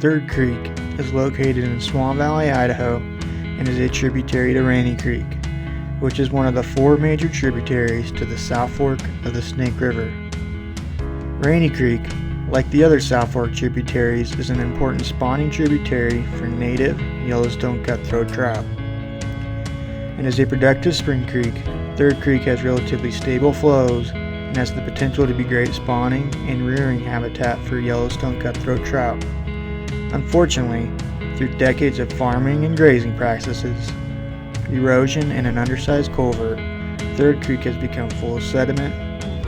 Third Creek is located in Swan Valley, Idaho, and is a tributary to Rainy Creek, which is one of the 4 major tributaries to the South Fork of the Snake River. Rainy Creek, like the other South Fork tributaries, is an important spawning tributary for native Yellowstone cutthroat trout. And as a productive spring creek, Third Creek has relatively stable flows and has the potential to be great spawning and rearing habitat for Yellowstone cutthroat trout. Unfortunately, through decades of farming and grazing practices, erosion, and an undersized culvert, Third Creek has become full of sediment,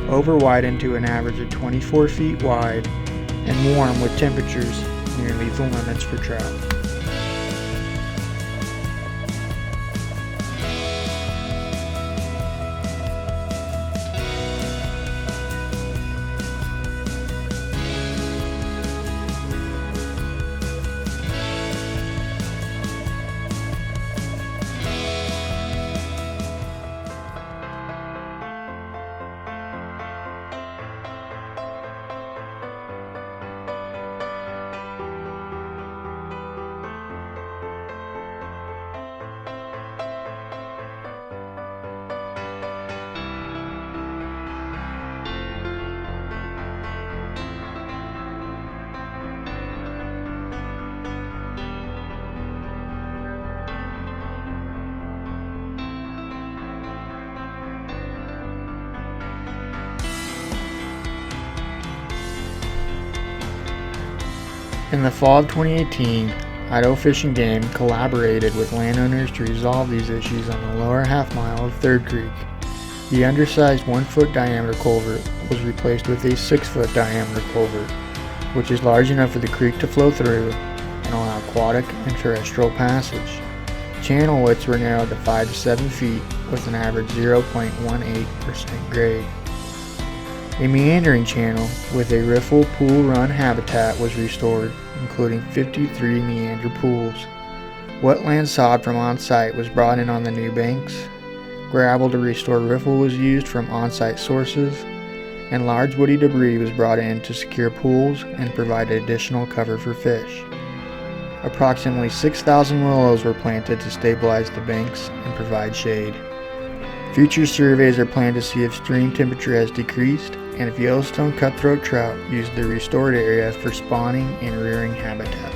over-widened to an average of 24 feet wide, and warm with temperatures near lethal limits for trout. In the fall of 2018, Idaho Fish and Game collaborated with landowners to resolve these issues on the lower half-mile of Third Creek. The undersized 1-foot diameter culvert was replaced with a 6-foot diameter culvert, which is large enough for the creek to flow through and allow aquatic and terrestrial passage. Channel widths were narrowed to 5 to 7 feet with an average 0.18% grade. A meandering channel with a riffle pool run habitat was restored, including 53 meander pools. Wetland sod from on-site was brought in on the new banks. Gravel to restore riffle was used from on-site sources, and large woody debris was brought in to secure pools and provide additional cover for fish. Approximately 6,000 willows were planted to stabilize the banks and provide shade. Future surveys are planned to see if stream temperature has decreased and if Yellowstone cutthroat trout use the restored area for spawning and rearing habitat.